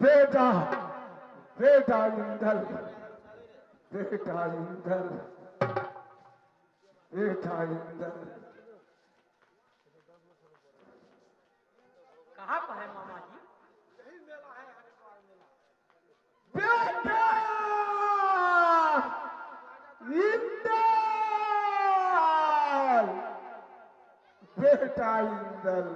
बेटा बेटा इंदल बेटा इंदल बेटा इंदल कहाँ पर है मामा जी? बेटा इंदल बेटा इंदल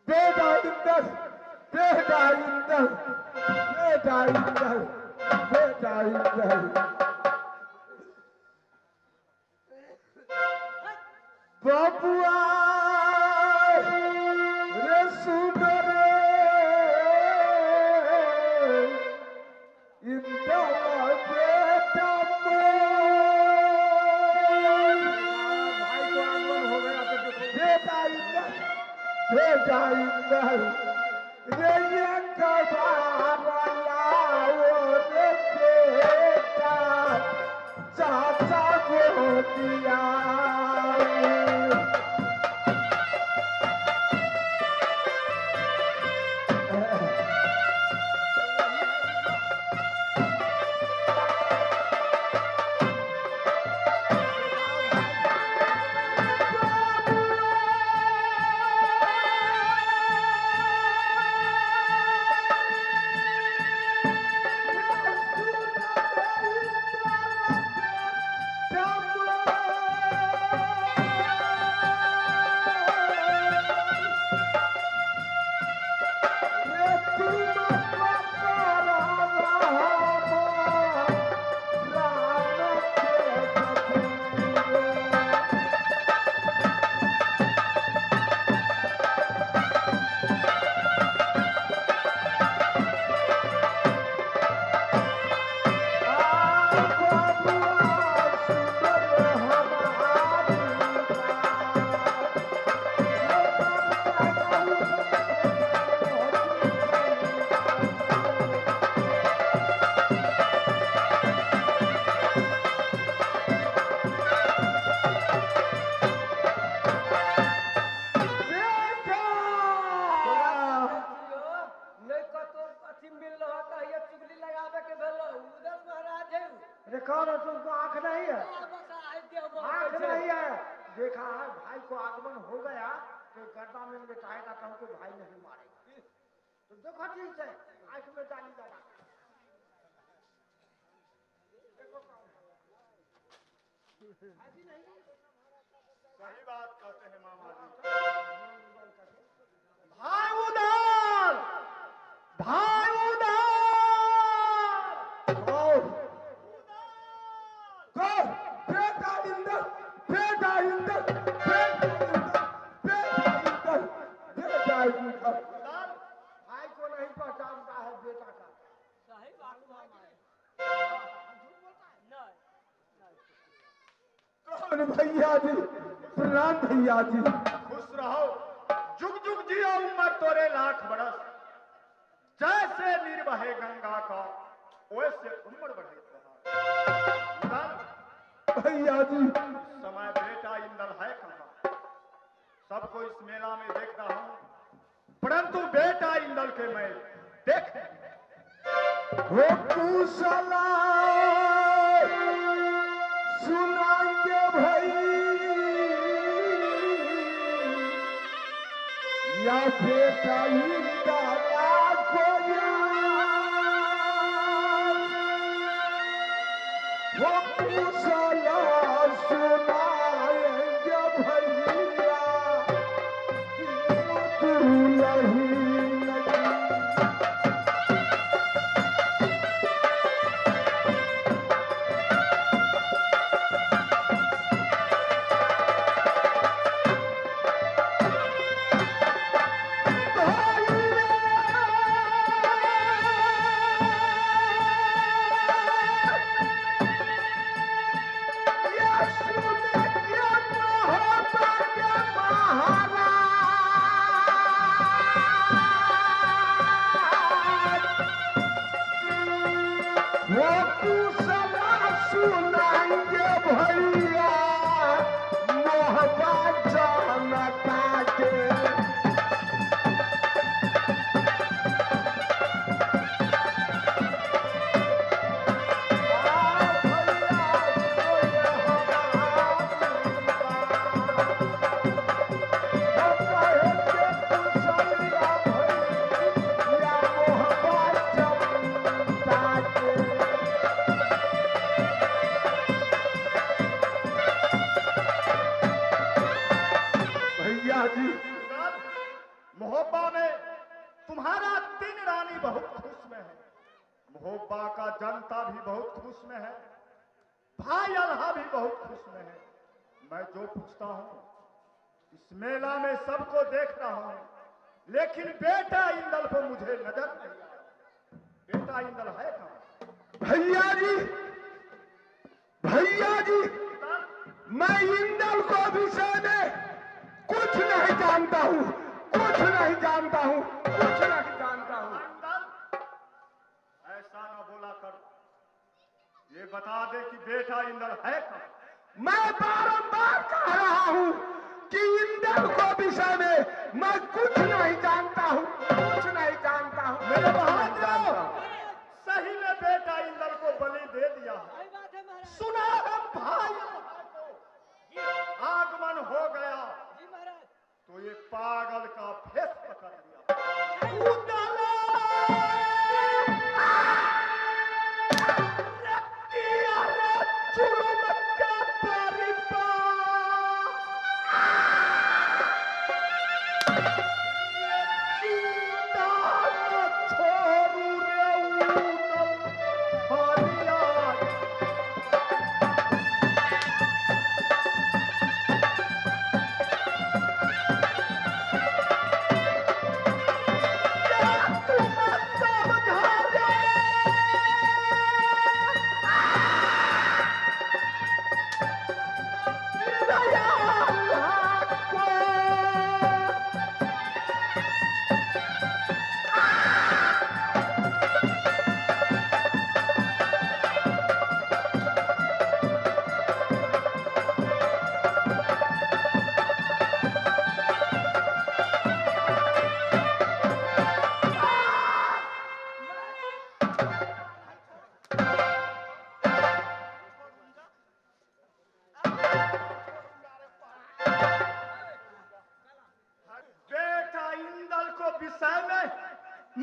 बेटा इंदल बेटा इंदल बेटा इंदल बेटा इंदल बबुआ रे सुंदर इंदल बेटा बेटा इंदल बेटा इंदल रे ये कबार लाओ रे बेटा चाचा गोतिया कौन है तुमको आंख नहीं है? आंख नहीं है। देखा है भाई को आगमन हो गया तो गर्दा में लेटाएगा तो हमको भाई नहीं मारेगा। तो देखो ठीक है आंख में डाली जाना। सही बात कहते हैं मामा जी। भाई उधार भाई उधार बेटा इंदल बेटा इंदल बेटा इंदल बेटा इंदल बेटा इंदल भाई को नहीं पहचानता है बेटा का। सही बात मामा जी। कौन भैया जी? प्रणाम भैया जी। खुश रहो, जुग जुग जियो उम्र तोरे लाख बरस। जैसे नीर बहे गंगा का वैसे उम्र बढ़े तुम्हारा। भैया जी समय बेटा इंदल है कहाँ? सबको इस मेला में देखता हूँ परंतु बेटा इंदल के मैं देख हो कुशला सुनाइए भाई या बेटा इंदला को वो कुशला सुनाएंगे भैया तू नहीं तुम्हारा तीन रानी बहुत खुश में है, मोहब्बा का जनता भी बहुत खुश में है, भाई अल्हा भी बहुत खुश में है। मैं जो पूछता हूँ इस मेला में सबको देख रहा हूँ, लेकिन बेटा इंदल को मुझे नजर नहीं आया। बेटा इंदल है कहाँ? भैया जी, भैया जी, मैं इंदल को विषय में कुछ नहीं जानता हूँ, कुछ नहीं जानता हूँ, कुछ नहीं जानता हूँ। इंदल, ऐसा न बोला कर, ये बता दे कि बेटा इंदल है कहाँ? मैं बारंबार कह रहा हूँ कि इंदल को विषय में मैं कुछ नहीं जानता हूँ, कुछ नहीं जानता हूँ, मेरे कुछ नहीं जानता बहादुर, हूँ। सही में बेटा इंदल को बलि दे दिया है। सही बात है महाराज। सुना है भाई अल्हा को आगमन हो गया जी महाराज। तो ये पागल का भेष पकड़ लिया। उदला! अरे जुर्म का परिपाक! ये चूड़ा न छोड़ू रे उदल फरियाद। बेटा इंदल को विषय में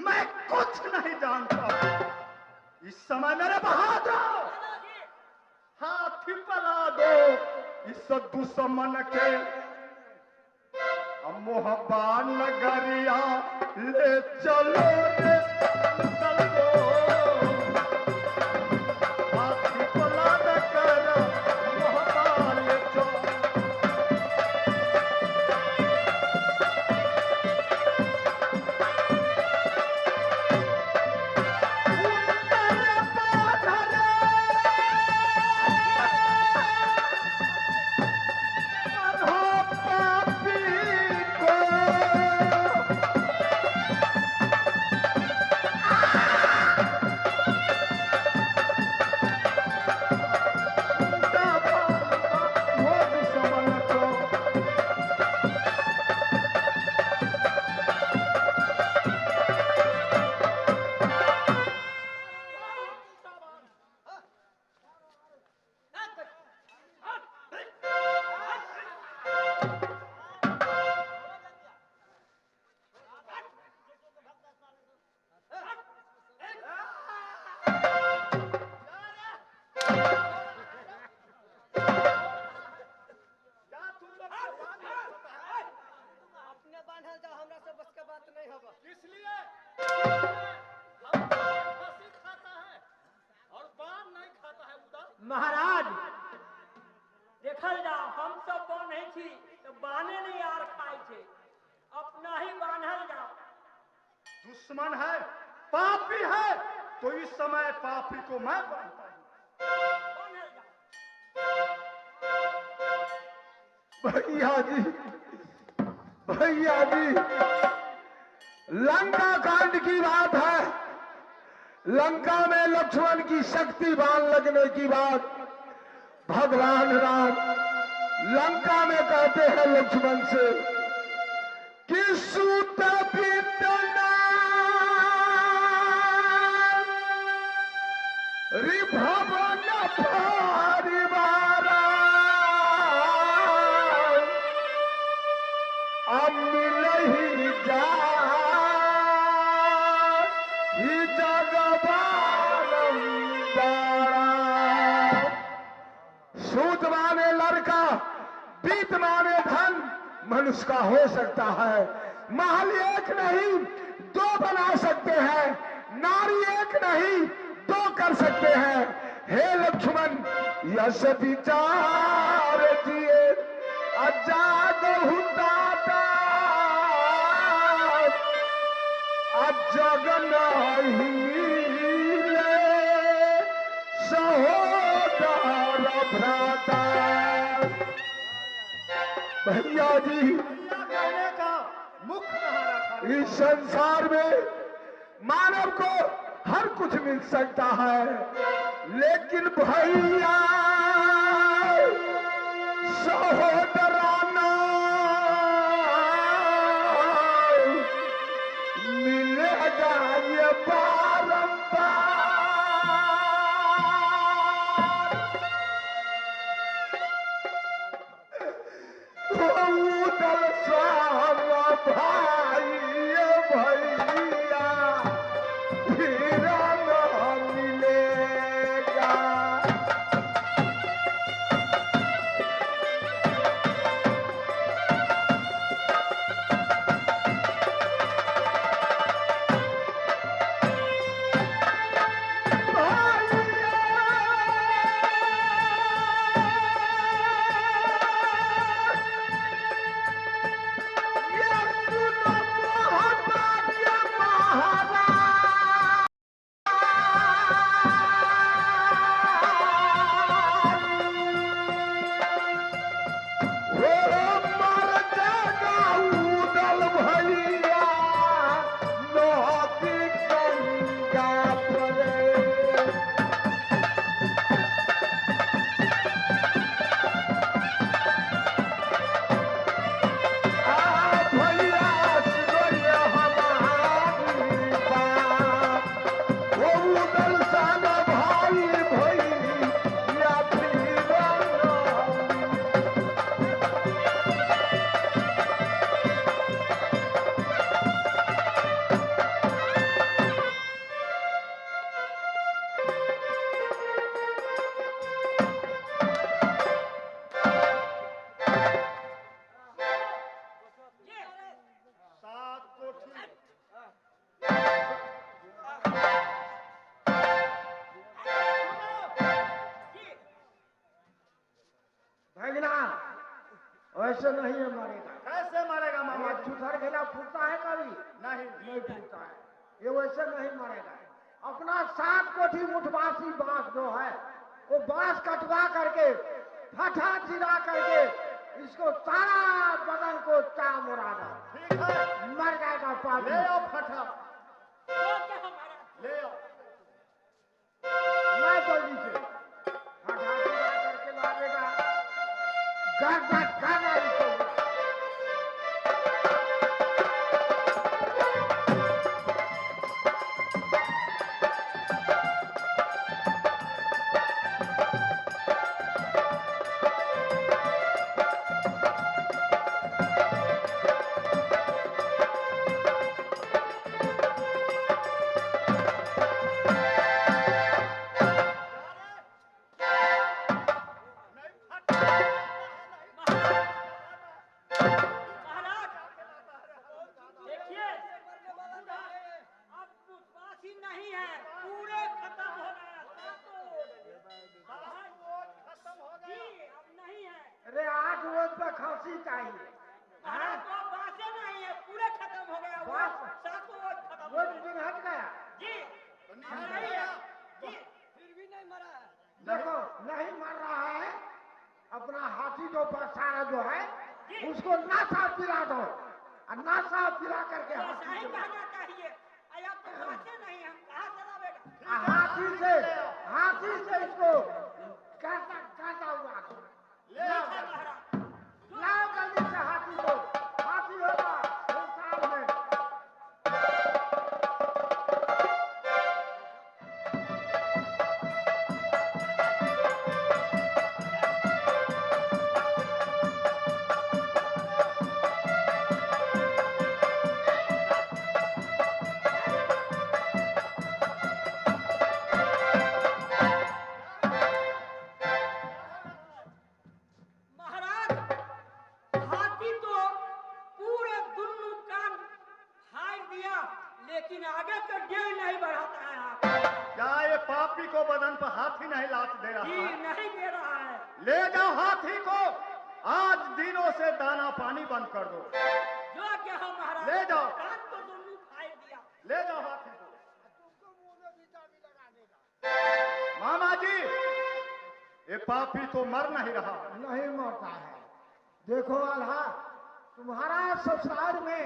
मैं कुछ नहीं जानता। इस समय मेरे बहादुर हाथी पला दो इस दुश्मन के, मोहब्बा नगरिया ले चलो रे इंदल को। हाथी पला न कर मोहब्बा ले चलो। अपने बांधल जाओ, हमरा से बस के बात नहीं होगा। इसलिए हम फांसी खाता है और बाण नहीं खाता है उदल। महाराज देखल जाओ, हम सब बांधे छी तो बाने नहीं आर खाई छे, अपना ही बांधल जाओ। दुश्मन है, पापी है, तो इस समय पापी को मैं बांधता हूँ। बांधल जाओ। भैया जी, भैया जी, लंका कांड की बात है। लंका में लक्ष्मण की शक्ति बाण लगने की बात भगवान राम लंका में कहते हैं लक्ष्मण से कि सूत पितना रिभवन परिवारा मिलही जा सूत माने लड़का, बीत माने धन मनुष्य का हो सकता है, महल एक नहीं दो बना सकते हैं, नारी एक नहीं दो कर सकते हैं। हे लक्ष्मण यश विचार जिए अजाद हुदाता जगन सहोदर भ्राता। भैया जी भैया कहने का मुख कहाँ रखा? इस संसार में मानव को हर कुछ मिल सकता है, लेकिन भैया सहोदराना मिलेगा ये बारंबार। उदल सारा भाई भैया फिर न मिलेगा। भैगना वैसे नहीं है मारेगा। कैसे मारेगा मामा ये जी? छुथर घेला फूटता है कभी? नहीं नहीं फूटता है, ये वैसे नहीं मारेगा। अपना 7 कोठी मुठबासी बांस जो है वो बांस कटवा करके फटा चिरा करके इसको सारा बदन को चाम उड़ा दो, ठीक है, मर जाएगा पापी। ले आओ फटा, वो क्या हमारा ले आओ। मैं जल्दी से फटा चिरा करके ला देगा। गाना गाना इसको महाराज देखिए अब विश्वासी नहीं है, पूरे खत्म हो गए खत्म हो जी, गया। अब नहीं है। अरे 8 रोज पे खांसी चाहिए। महाराज तो बासे नहीं है, पूरे खत्म हो गया। वो बास? 7 रोज खत्म वो हो गया दिन हट गया। जी, नहीं है जी, फिर भी नहीं मरा है। देखो नहीं मर रहा है, अपना हाथी जो पसारा जो है उसको नासा पिला दो और नासा पिला करके ऐसा हाथी ही को- कहना चाहिए। अरे अब तो बासे नहीं, हम कहाँ चलावेगा? हाथी से इसको काटा काटा हुआ दो। ले आओ महाराज लाओ जल्दी से हाथी को, हाथी होगा संसार में। महाराज को बदन पर हाथी नहीं लात दे रहा जी है? नहीं दे रहा है। ले जाओ हाथी को, आज दिनों से दाना पानी बंद कर दो। जो क्या हो महाराज, ले जाओ। कान तो दोनों फाड़ दिया। ले जाओ हाथी को। तुमको मुंह में बीटा भी लगा देगा। मामा जी, ये पापी तो मर नहीं रहा। नहीं मरता है। देखो आल्हा, तुम्हारा ससुराल में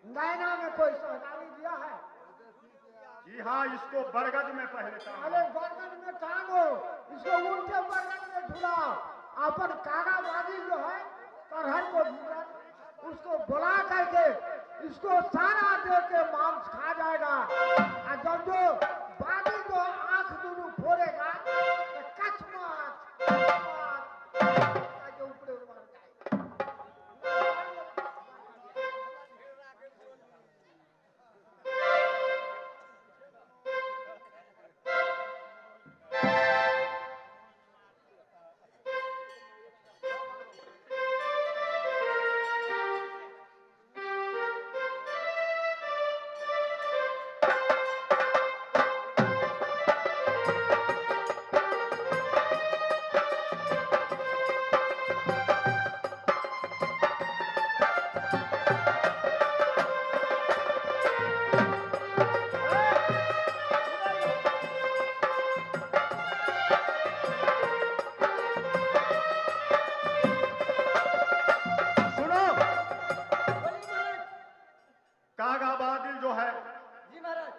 नैना में कोई सहकारी दिया है? जी हाँ, इसको बरगद में पहले अरे बरगद में टांगो, इसको उल्टे बरगद में झुलाओ। अपन कागाबाजी जो है करहर को भीतर उसको बुला करके इसको सारा दे के मांस खा जाएगा। और जब जो बादी जो आंख दोनों फोड़ेगा तो कच माच के ऊपर मर जाएगा। सुनो, बोलिए महाराज। कागाबादिल जो है जी महाराज।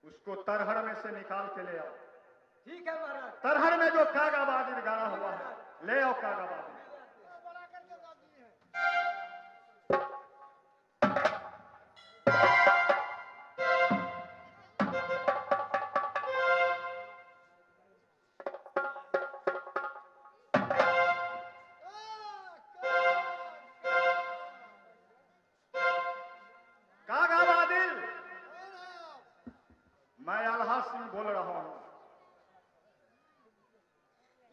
उसको तरहर में से निकाल के ले आओ। ठीक है महाराज। तरहर में जो कागाबादिल गाड़ा हुआ है, ले आओ कागाबादिल। कागाबादिल, मैं अल्हा सिंह बोल रहा हूं।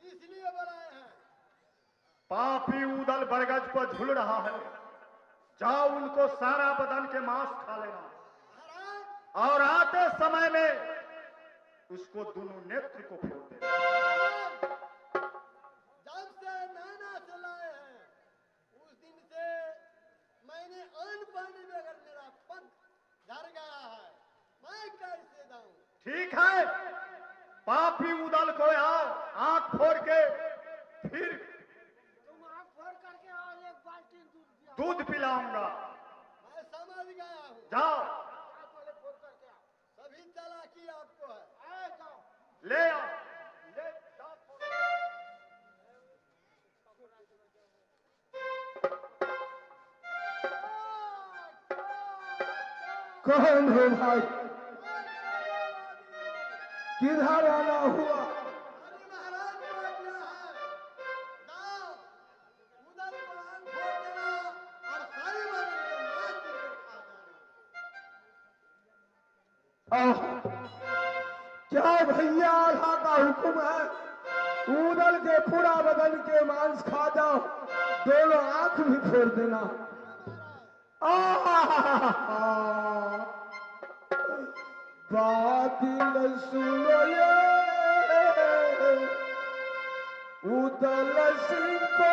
इसलिए बनाए हैं। पापी उदल बरगद पर झूल रहा है, जाओ उनको सारा बदन के मांस खा लेना, और आते समय में उसको दोनों नेत्र को फोड़ देना। जब से नैना से लाए हैं उस दिन से मैंने अन्न पानी में अगर मेरा पंख झड़ गया है, मैं कैसे जाऊं? ठीक है, पापी उदल को आओ, आंख फोड़ के फिर तुम आँख फोड़ करके आओ, एक बाल्टी दूध पिलाओ। दूध पिलाऊंगा। मैं समझ गया हूँ। जाओ, आप पहले फोड़ करके आओ। सभी चालाकी आपको है। आए जाओ। ले आओ, ले जाओ, फोड़। कौन हो भाई? किधर आना हुआ? अरे महाराज को आज्ञा है। जाओ, उधर को आँख फोड़ देना और सारी बात को मार के खा जाना। क्या भैया आल्हा का हुक्म है? उदल के पूरा बदन के मांस खा जाओ, दोनों आंख भी फोड़ देना। बातिल सुनो ये, उदल सिंह को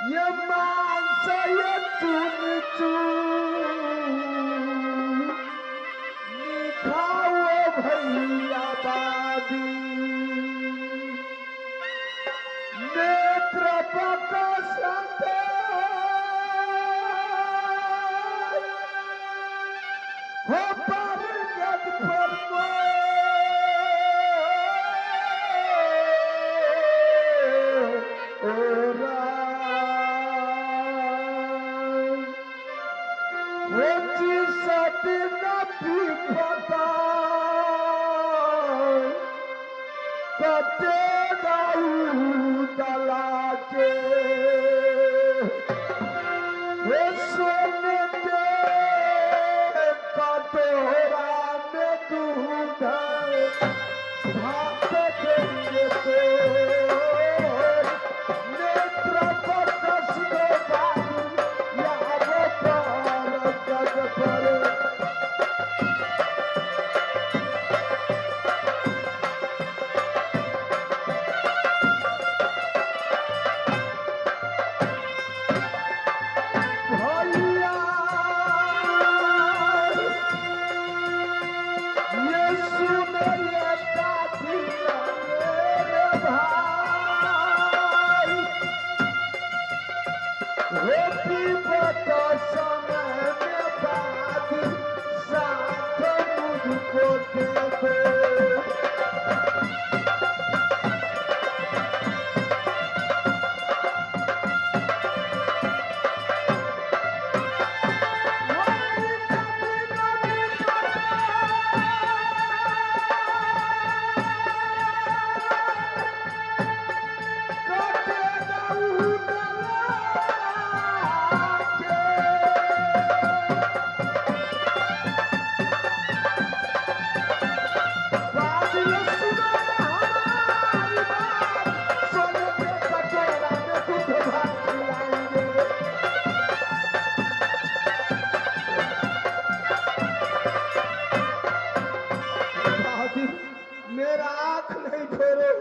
ये मांस ये चुन चुन निखाओ भैया बादी, नेत्र बकसते हो पर मेरा आंख नहीं फोड़ो,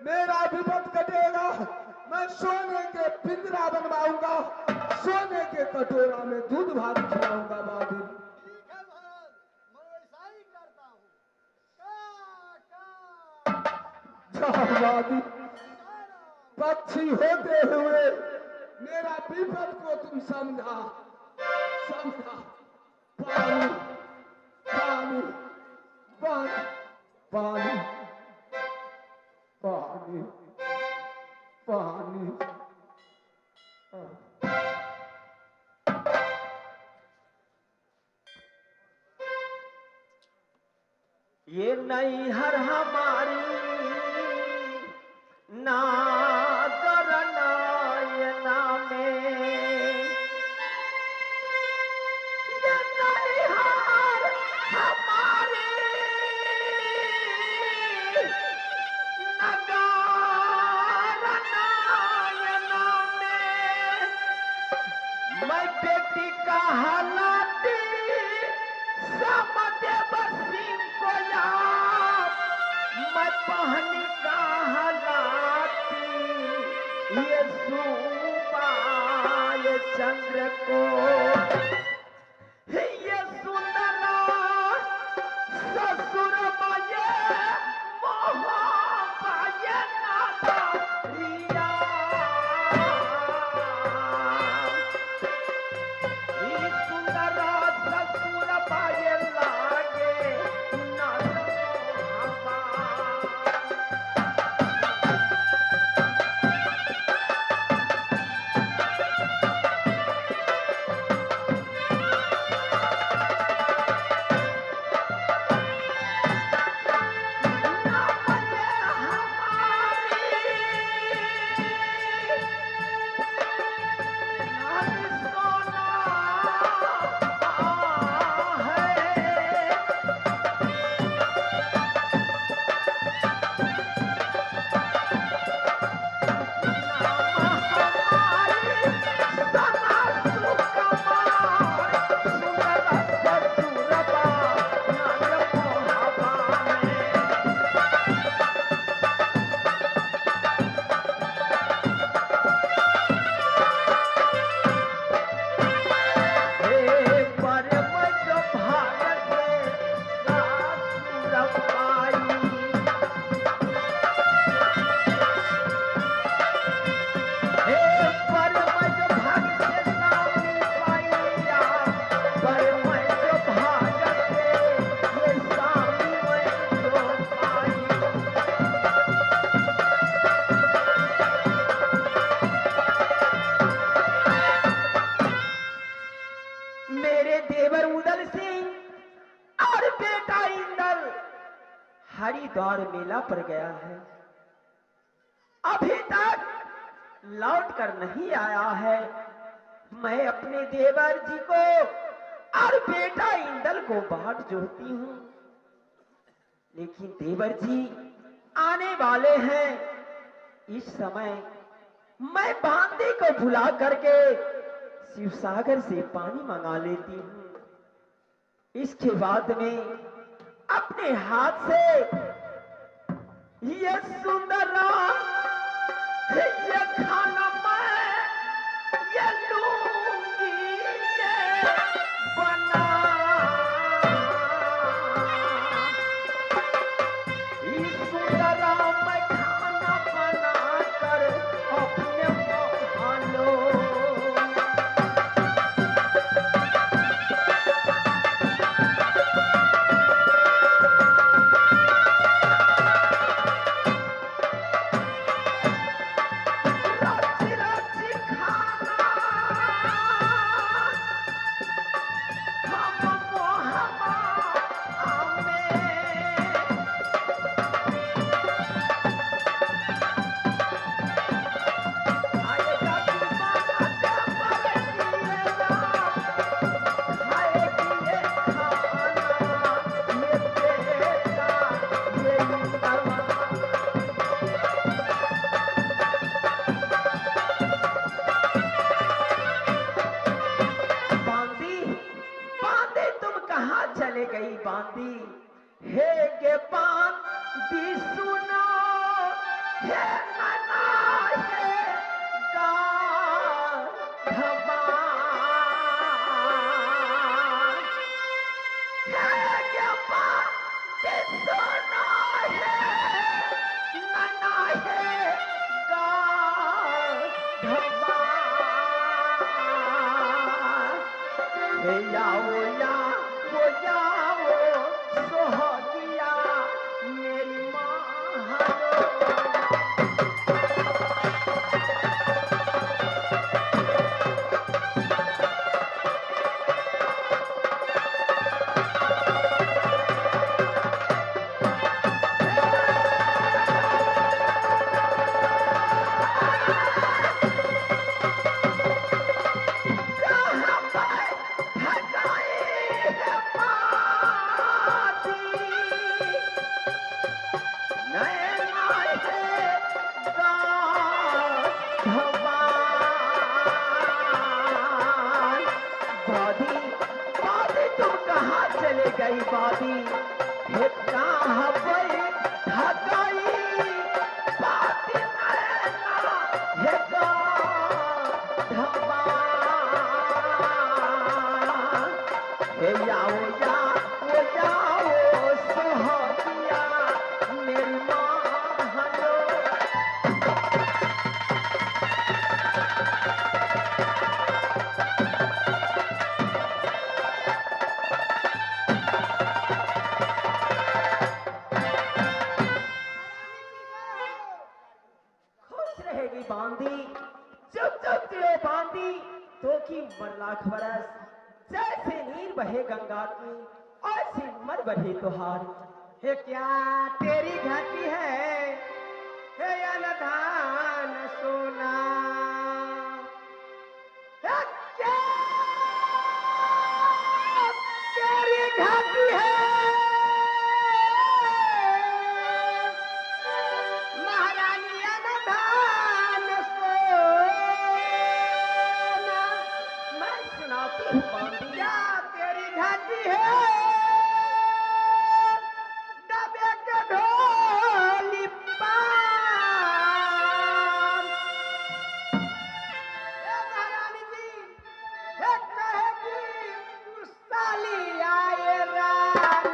मेरा विपद कटेगा। मैं सोने के पिंजरा बनवाऊंगा, सोने के कटोरा में दूध भात खिलाऊंगा बाबू। ठीक है महाराज, मैं ऐसा ही करता हूँ। बाबू, पक्षी होते हुए मेरा विपद को तुम समझा। पानी पानी पानी पानी पानी पानी। ये नैहर हमारी ना करना ये नामे, ये नैहर हमारी ना करना ये नामे। मैं बेटी का हालाती समदेव सिंह को याद, मैं पहनी का हालाती ये सुबाय चंद्र को। ये सुंदरा ससुर माये मोहबाये नाता रिया। ये सुंदरा ससुर बाये लागे नाता मोहबा। मेरे देवर उदल सिंह और बेटा इंदल हरिद्वार मेला पर गया है, अभी तक लौट कर नहीं आया है। मैं अपने देवर जी को और बेटा इंदल को बाट जोड़ती हूँ, लेकिन देवर जी आने वाले हैं। इस समय मैं बांदी को भुला करके शिव सागर से पानी मंगा लेती हूँ। इसके बाद में अपने हाथ से ये सुंदरा ये खाना मैं ये लूंगी ये बना। इस सुंदरा मैं खाना बना कर अपने खालो। चले गई बांदी हे के पान दिसुना हे मना हे गाधवा हे गपा दिसुना हे मना हे गाधवा हे याओ सोहगिया मेरी माँ गई बादी इतना हवाई धगाई बाती नैना हेगा धवा हे याओ सोहगिया मेरी माँ हलो बांधी चुप चुप चिड़े बांधी तो की उम्र लाख बरस जैसे नीर बहे गंगा की ऐसी उम्र बढ़े तोहार हे क्या तेरी घाटी है हे अनधान सोना हे क्या तेरी घाटी है महारानी अनधान बांधिया तेरी घाटी है दबे के ढोली पान महारानी जी हे कहेगी उस साली आए राम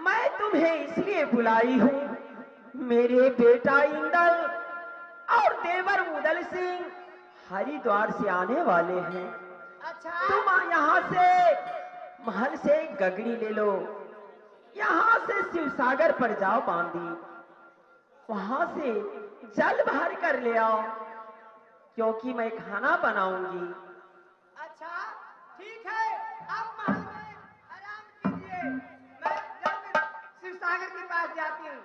मैं तुम्हें इसलिए बुलाई हूँ मेरे बेटा इंदल और देवर उदल सिंह हरिद्वार से आने वाले हैं। अच्छा तुम यहाँ से महल से गगड़ी ले लो, यहाँ से शिवसागर पर जाओ बांदी, वहां से जल भर कर ले आओ क्योंकि मैं खाना बनाऊंगी। अच्छा ठीक है, आप महल में आराम कीजिए, मैं जल्द शिवसागर के पास जाती हूँ।